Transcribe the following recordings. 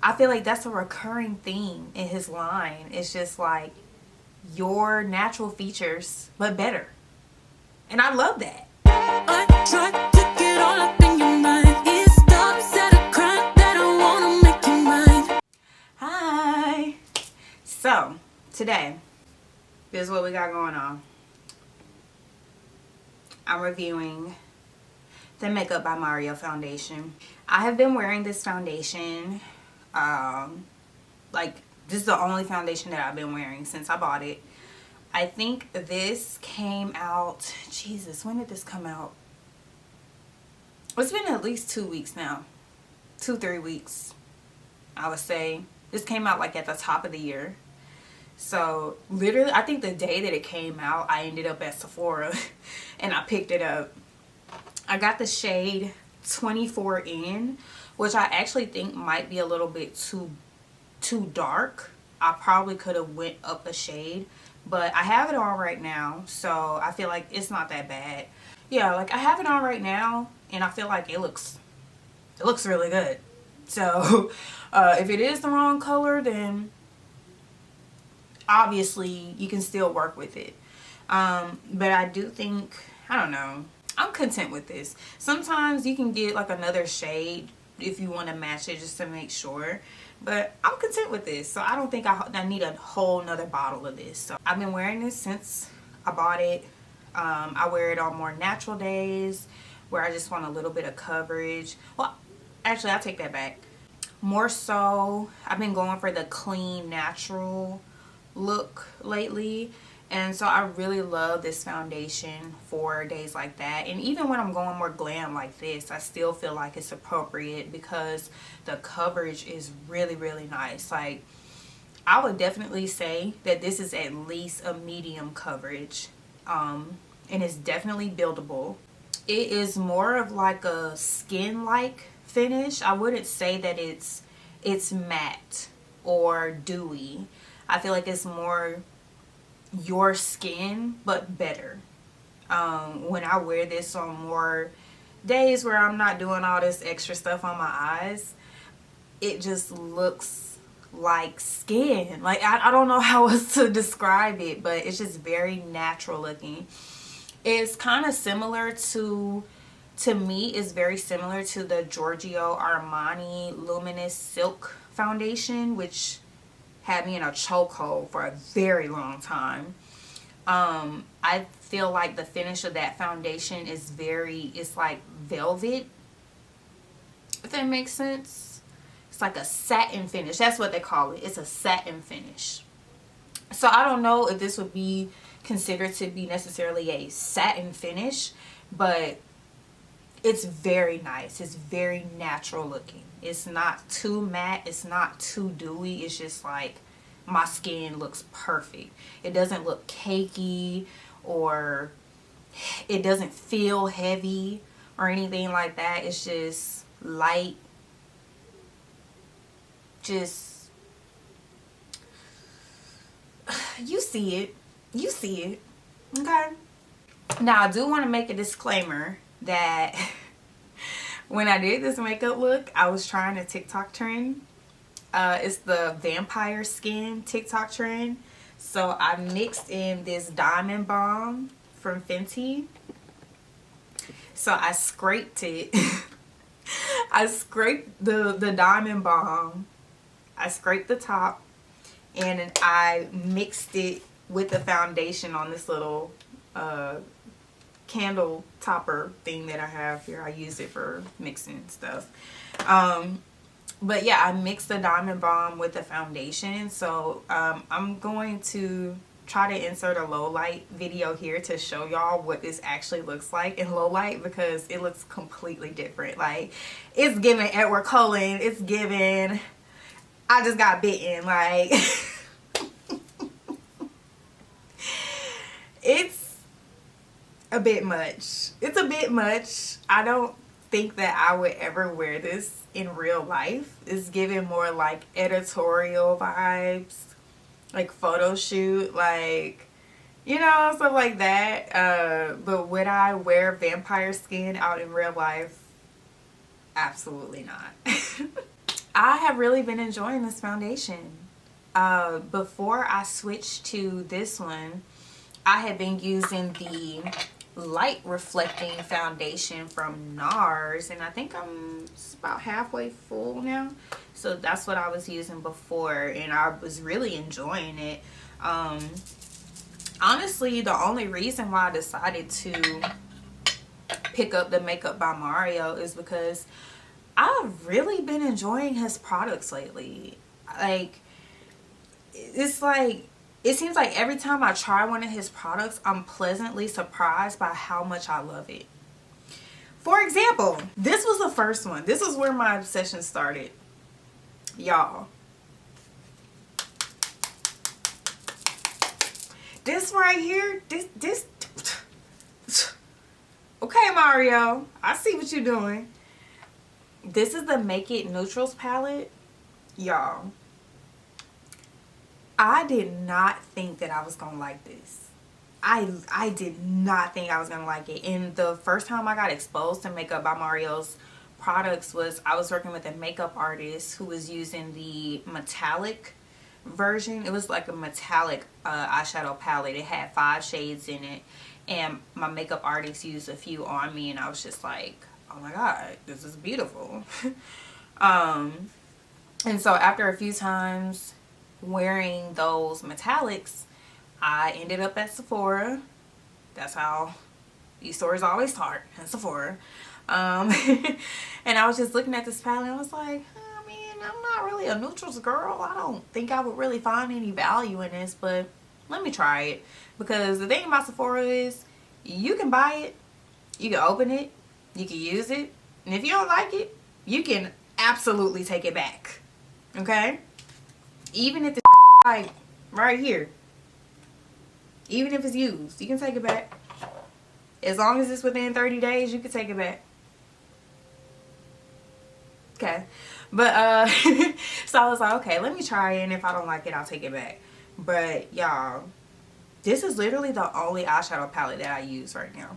I feel like that's a recurring theme in his line. It's just like your natural features, but better. And I love that. I tried to get all up in your mind. It stops at a crime that I wanna make you mine. Hi. So, today, this is what we got going on. I'm reviewing the Makeupbymario foundation. I have been wearing this foundation, like, this is the only foundation that I've been wearing since I bought it. I think this came out, Jesus, when did this come out? It's been at least 2 weeks now. 2-3 weeks, I would say. This came out like at the top of the year. So literally, I think the day that it came out, I ended up at Sephora and I picked it up. I got the shade 24N, which I actually think might be a little bit too dark. I probably could have went up a shade, but I have it on right now, so I feel like it's not that bad. Yeah, like I have it on right now and I feel like it looks really good. So if it is the wrong color, then obviously you can still work with it. But I do think, I don't know, I'm content with this. Sometimes you can get like another shade if you want to match it just to make sure, but I'm content with this. So I don't think I need a whole nother bottle of this. So I've been wearing this since I bought it. I wear it on more natural days where I just want a little bit of coverage. Well, actually, I'll take that back. More so, I've been going for the clean, natural look lately. And so I really love this foundation for days like that. And even when I'm going more glam like this, I still feel like it's appropriate because the coverage is really, really nice. Like, I would definitely say that this is at least a medium coverage. And it's definitely buildable. It is more of like a skin-like finish. I wouldn't say that it's matte or dewy. I feel like it's more your skin, but better. When I wear this on more days where I'm not doing all this extra stuff on my eyes, it just looks like skin. Like, I don't know how else to describe it, but it's just very natural looking. It's kind of similar to me, it's very similar to the Giorgio Armani Luminous Silk foundation, which had me in a chokehold for a very long time. I feel like the finish of that foundation is it's like velvet, if that makes sense. It's like a satin finish. That's what they call it. It's a satin finish. So I don't know if this would be considered to be necessarily a satin finish, but it's very nice. It's very natural looking. It's not too matte. It's not too dewy. It's just like my skin looks perfect. It doesn't look cakey or it doesn't feel heavy or anything like that. It's just light. Just, you see it. You see it. Okay. Now, I do want to make a disclaimer that when I did this makeup look, I was trying a TikTok trend. It's the vampire skin TikTok trend. So I mixed in this diamond balm from Fenty. So I scraped it. I scraped the diamond balm. I scraped the top and I mixed it with the foundation on this little candle topper thing that I have here. I use it for mixing stuff. But yeah, I mixed the diamond balm with the foundation. So I'm going to try to insert a low light video here to show y'all what this actually looks like in low light, because it looks completely different. Like, it's giving Edward Cullen. It's giving I just got bitten. Like it's a bit much. It's a bit much. I don't think that I would ever wear this in real life. It's giving more like editorial vibes, like photo shoot, like, you know, stuff like that. But would I wear vampire skin out in real life? Absolutely not. I have really been enjoying this foundation. Before I switched to this one, I had been using the light reflecting foundation from NARS, and I think I'm about halfway full now. So that's what I was using before, and I was really enjoying it. Honestly, the only reason why I decided to pick up the Makeup by Mario is because I've really been enjoying his products lately. Like, it's like, it seems like every time I try one of his products, I'm pleasantly surprised by how much I love it. For example, this was the first one. This is where my obsession started. Y'all. This right here, this. Okay, Mario, I see what you're doing. This is the Make It Neutrals palette. Y'all, I did not think that I was gonna like this. I did not think I was gonna like it. And the first time I got exposed to Makeup by Mario's products was I was working with a makeup artist who was using the metallic version. It was like a metallic eyeshadow palette. It had 5 shades in it, and my makeup artist used a few on me, and I was just like, oh my god, this is beautiful. And so after a few times wearing those metallics, I ended up at Sephora. That's how these stores always start, at Sephora. And I was just looking at this palette and I was like, I mean, I'm not really a neutrals girl. I don't think I would really find any value in this, but let me try it. Because the thing about Sephora is you can buy it, you can open it, you can use it, and if you don't like it, you can absolutely take it back. Okay? Even if it's like right here, even if it's used, you can take it back. As long as it's within 30 days, you can take it back. Okay. But so I was like, okay, let me try it, and if I don't like it, I'll take it back. But y'all, this is literally the only eyeshadow palette that I use right now.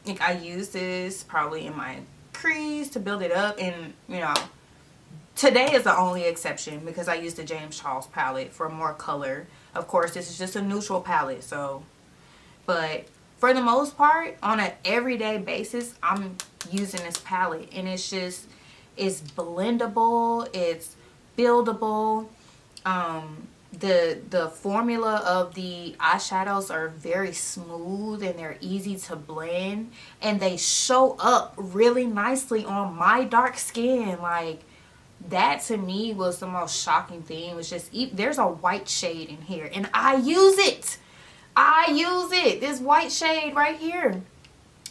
Like, I use this probably in my crease to build it up, and you know, today is the only exception because I used the James Charles palette for more color. Of course, this is just a neutral palette, so, but for the most part, on an everyday basis, I'm using this palette, and it's just, it's blendable, it's buildable. The formula of the eyeshadows are very smooth, and they're easy to blend, and they show up really nicely on my dark skin. Like, that to me was the most shocking thing. It was just, there's a white shade in here, and I use it. This white shade right here,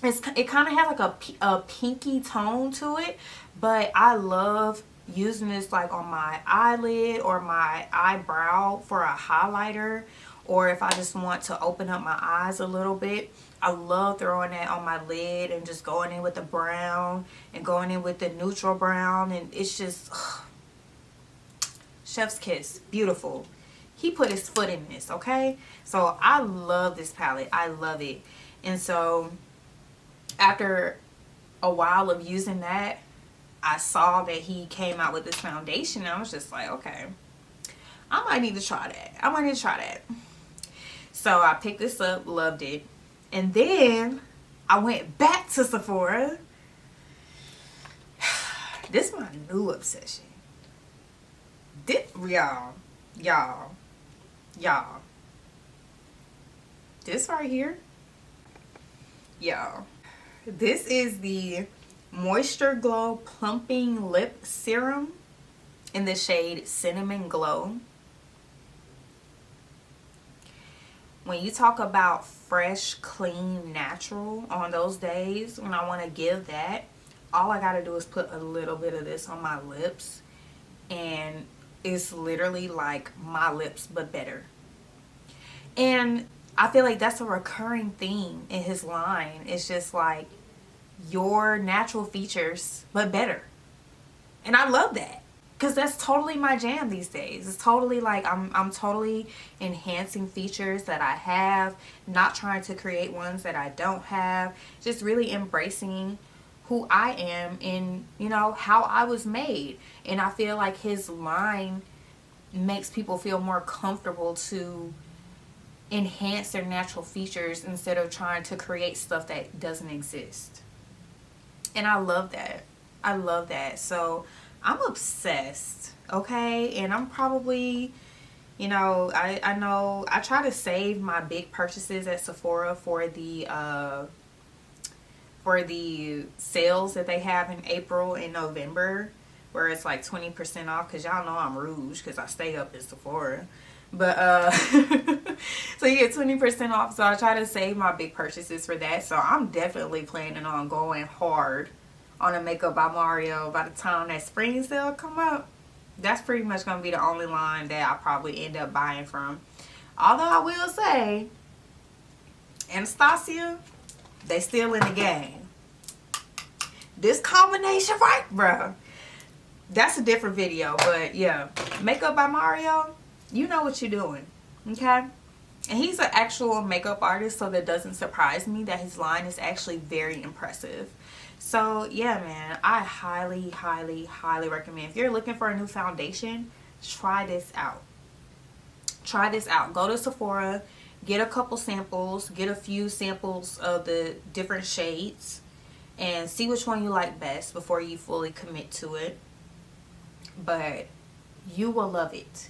it kind of has like a pinky tone to it, but I love using this like on my eyelid or my eyebrow for a highlighter, or if I just want to open up my eyes a little bit. I love throwing that on my lid and just going in with the brown and going in with the neutral brown, and it's just chef's kiss. Beautiful. He put his foot in this, okay? So I love this palette. I love it. And so after a while of using that, I saw that he came out with this foundation, and I was just like, okay, I might need to try that. So I picked this up, loved it. And then I went back to Sephora. This is my new obsession. Y'all. This right here. Y'all. This is the MoistureGlow Plumping Lip Serum in the shade Cinnamon Glow. When you talk about fresh, clean, natural on those days when I want to give that, all I got to do is put a little bit of this on my lips, and it's literally like my lips but better. And I feel like that's a recurring theme in his line. It's just like your natural features but better. And I love that. Because that's totally my jam these days. It's totally like I'm totally enhancing features that I have, not trying to create ones that I don't have. Just really embracing who I am and, you know, how I was made. And I feel like his line makes people feel more comfortable to enhance their natural features instead of trying to create stuff that doesn't exist. And I love that. I love that. So I'm obsessed, okay? And I'm probably, you know, I know I try to save my big purchases at Sephora for the sales that they have in April and November, where it's like 20% off, because y'all know I'm rouge because I stay up in Sephora. But so you get 20% off, so I try to save my big purchases for that. So I'm definitely planning on going hard on a Makeup by Mario by the time that spring sale come up. That's pretty much going to be the only line that I probably end up buying from. Although I will say, Anastasia, they still in the game. This combination, right, bro? That's a different video, but yeah, Makeup by Mario, you know what you're doing, okay? And he's an actual makeup artist, so that doesn't surprise me that his line is actually very impressive. So yeah, man, I highly, highly, highly recommend. If you're looking for a new foundation, try this out. Try this out. Go to Sephora, get a couple samples, get a few samples of the different shades, and see which one you like best before you fully commit to it. But you will love it.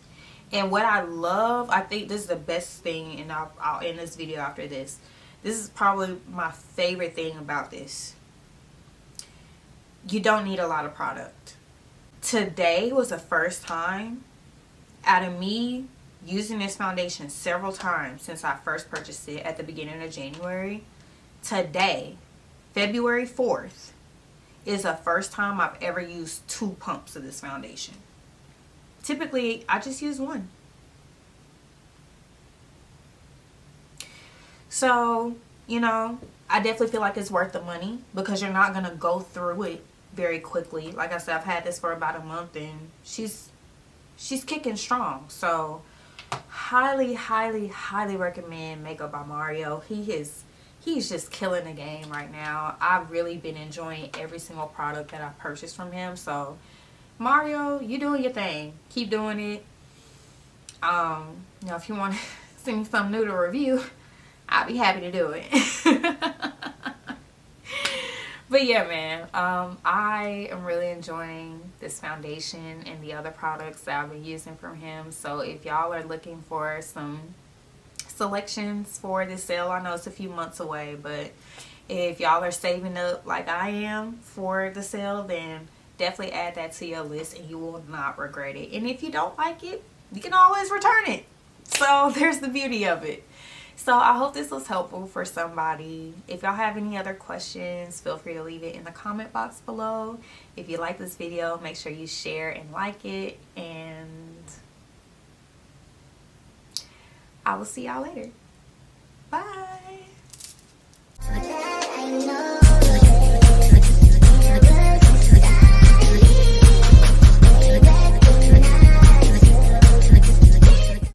And what I love, I think this is the best thing, and I'll end this video after this. This is probably my favorite thing about this. You don't need a lot of product. Today was the first time out of me using this foundation several times since I first purchased it at the beginning of January. Today, February 4th, is the first time I've ever used 2 pumps of this foundation. Typically, I just use 1. So, you know, I definitely feel like it's worth the money because you're not going to go through it very quickly. Like I said, I've had this for about a month and she's kicking strong. So, highly, highly, highly recommend Makeup by Mario. He's just killing the game right now. I've really been enjoying every single product that I've purchased from him. So, Mario, you doing your thing. Keep doing it. You know, if you want to send me something new to review, I'll be happy to do it. But yeah, man, I am really enjoying this foundation and the other products that I've been using from him. So if y'all are looking for some selections for this sale, I know it's a few months away, but if y'all are saving up like I am for the sale, then definitely add that to your list and you will not regret it. And if you don't like it, you can always return it. So there's the beauty of it. So I hope this was helpful for somebody. If y'all have any other questions, feel free to leave it in the comment box below. If you like this video, make sure you share and like it. And I will see y'all later.